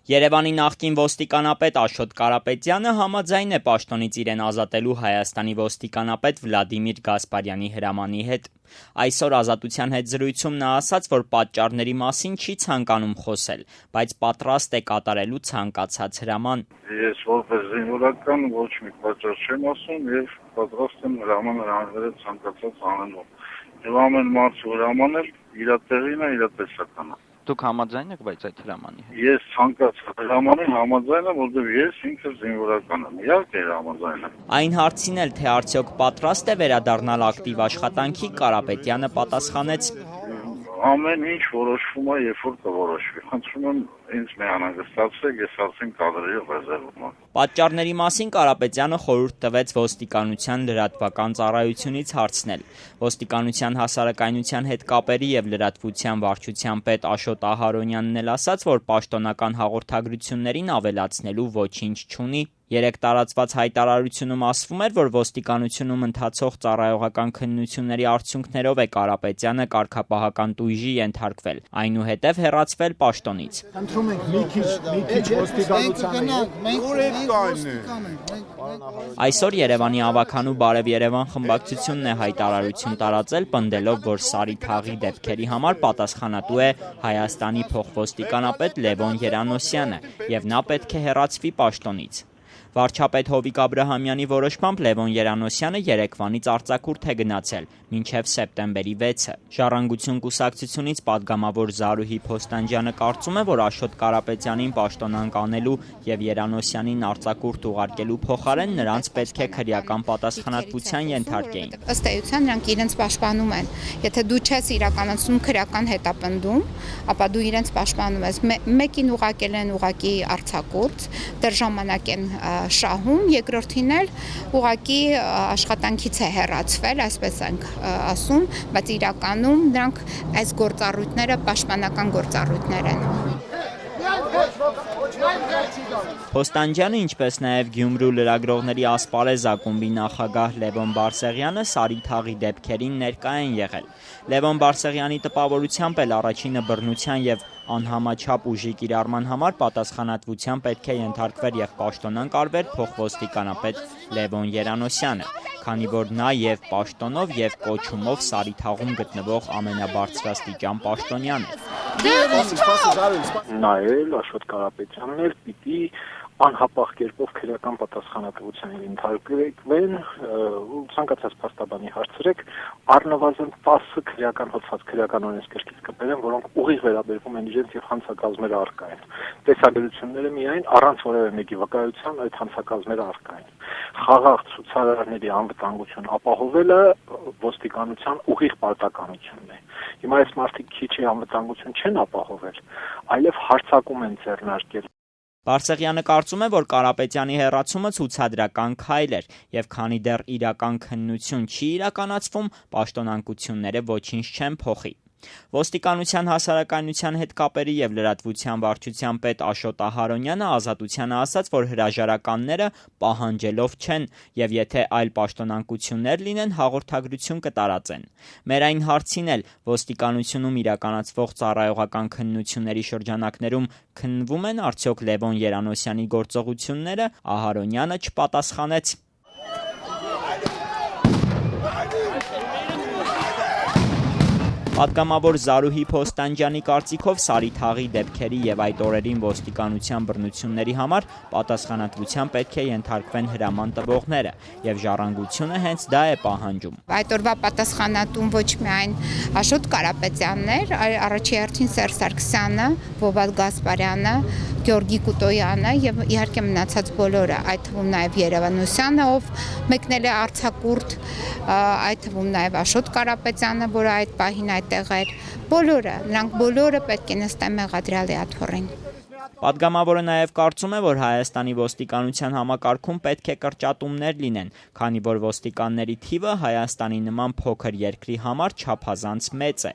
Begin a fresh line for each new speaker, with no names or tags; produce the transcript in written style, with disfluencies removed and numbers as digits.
Երևանի նախկին ոստիկանապետ Աշոտ Կարապետյանը համաձայն է պաշտոնից իրեն ազատելու Հայաստանի ոստիկանապետ Վլադիմիր Գասպարյանի հրամանի հետ։ Այսօր Ազատության հետ զրույցում նա ասաց, որ պատճառների մասին չի ցանկանում խոսել, բայց պատրաստ է կատարելու ցանկացած հրաման։
Ես որպես զինվորական ոչ մի պատճառ չեմ ասում եւ պատրաստ եմ հրաման հանձնել ցանկացած անելու։ Եվ ամեն մարդու հրամանել իր տեղին է, իր տեսականն է։
Դուք համաձայն եք բայց այդ հրամանի հետ։
Ես ցանկացած հրամանին համաձայն եմ, որովհետև ես ինքս զինվորական եմ։ Իհարկե համաձայն եմ։
Այն հարցին էլ, թե արդյոք պատրաստ է վերադառնալ ակտիվ աշխատանքի, Կարապետյանը պատասխանեց.
Ամեն ինչ որոշվում է, երբ որ կորոշվի։ Խնդրում եմ ինձ միանագստացրեք, ես ասեմ կադրերի ռեզերվում եմ։
Պատճառների մասին Կարապետյանը խորհուրդ տվեց ոստիկանության լրատվական ծառայությունից հարցնել։ Ոստիկանության հասարակայնության հետ կապերի եւ լրատվության վարչության պետ Աշոտ Ահարոնյանն էլ ասաց, որ պաշտոնական հաղորդագրություններին ավելացնելու ոչինչ չունի։ Երեկ տարածված հայտարարությունում ասվում էր, որ ոստիկանությունում ընթացող ծառայողական քննությունների արդյունքներով է Կարապետյանը կարգապահական տույժի ենթարկվել, այնուհետև հեռացվել պաշտոնից։
Խնդրում ենք մի քիչ ոստիկանությանը։
Այսօր Երևանի ավագանու Բարև Երևան խմբակցությունն է հայտարարություն տարածել, պնդելով, որ Սարի թաղի դեպքերի համար պատասխանատու է Հայաստանի փոխոստիկանապետ Լևոն Երանոսյանը, եւ նա պետք է հեռացվի պաշտոնից։ Վարչապետ Հովիկ Աբրահամյանի որոշմամբ Լևոն Երանոսյանը երեկվանից արձակուրդ է գնացել մինչև սեպտեմբերի 6-ը։ Ժառանգություն կուսակցությունից պատգամավոր Զարուհի Փոստանջյանը կարծում է, որ Աշոտ Կարապետյանին պաշտոնանկ անելու եւ Երանոսյանին արձակուրդ ուղարկելու փոխարեն նրանց պետք է քրեական պատասխանատվության ենթարկեին։
Ըստ էության նրանք իրենց պաշտպանում են։ Եթե դու չես իրականացնում քրեական հետապնդում, ապա դու իրենց պաշտպանում ես։ Մեկին ուղարկել են ուղակի արձակուրդ, դեռ ժամանակ են շահում, երկրորդին էլ ուղղակի աշխատանքից է հեռացվել, այսպես ենք ասում, բայց իրականում նրանք այս գործառույթները պաշտպանական գործառույթներ են։
Փոստանջյանը, ինչպես նաև Գյումրու լրագրողների ասպարեզ ակումբի նախագահ Լևոն Բարսեղյանը Սարի թաղի դեպքերին ներկա են եղել։ Լևոն Բարսեղյանի տպավորությամբ էլ առաջինը բռնության եւ անհամաչափ ուժի կիրառման համար պատասխանատվության պետք է ենթարկվեր եւ պաշտոնանկ արվեր փոխոստիկանապետ Լևոն Երանոսյանը, քանի որ նա եւ պաշտոնով եւ կոչումով Սարի թաղում գտնվող ամենաբարձրաստիճան պաշտոնյան է։
Նայել Աշոտ Կարապետյանն էլ պիտի անհապաղ կերպով քրեական պատասխանատվության ենթարկվեն, ցանկացած փաստաբանի հարցրեք, առնվազն 10 քրեական հոդված քրեական օրենսգրքից կբերեն, որոնք ուղիղ վերաբերվում են իրենց եւ հանցակազմերը առկա են։ Տեսագրությունները միայն առանց որևէ մեկի վկայության այդ հանցակազմերը առկա են։ Խաղաղ ցուցարարների անվտանգություն ապահովելը ոստիկանության ուղիղ պարտականությունն է։ Հիմա այս մարդիկ քիչի անվտանգություն չեն ապահովել, այլև հարձակում են ձեռնարկել։
Բարսեղյանը կարծում է, որ Կարապետյանի հեռացումը ցուցադրական քայլ էր եւ քանի դեռ իրական քննություն չի իրականացվում, պաշտոնանկությունները ոչինչ չեն փոխի։ Ոստիկանության հասարակայնության հետ կապերի եւ լրատվության վարչության պետ Աշոտ Ահարոնյանը Ազատությանը ասաց, որ հրաժարականները պահանջելով չեն եւ եթե այլ պաշտոնանկություններ լինեն, հաղորդագրություն կտարածեն։ Մեր այն հարցին էլ ոստիկանությունում իրականացվող ծառայողական քննությունների շրջանակներում քննվում են արդյոք Լևոն Երանոսյանի գործողությունները, Ահարոնյանը չպատասխանեց։ Պատգամավոր Զարուհի Փոստանջյանի կարծիքով Սարի թաղի դեպքերի եւ այդ օրերին ոստիկանության բռնությունների համար պատասխանատվության պետք է ենթարկվեն հրաման տվողները եւ ժառանգությունը հենց դա է պահանջում։
Այդ օրվա պատասխանատուն ոչ միայն Աշոտ Կարապետյանն էր, այլ առաջի հերթին Սերժ Սարգսյանը, Վովադ Գասպարյանը, Գյորգի Կուտոյանը եւ իհարկե մնացած բոլորը, այդ թվում նաեւ Երանոսյանը, ով մեկնել է արձակուրդ, այդ թվում նաեւ Աշոտ Կարապետյանը, որը այդ պահին այդտեղ էր, բոլորը, նրանք բոլորը պետք է նստեն մեղադրյալի աթոռին։
Պատգամավորը նաև կարծում է, որ Հայաստանի ոստիկանության համակարգում պետք է կրճատումներ լինեն, քանի որ ոստիկանների թիվը Հայաստանի նման փոքր երկրի համար չափազանց մեծ է։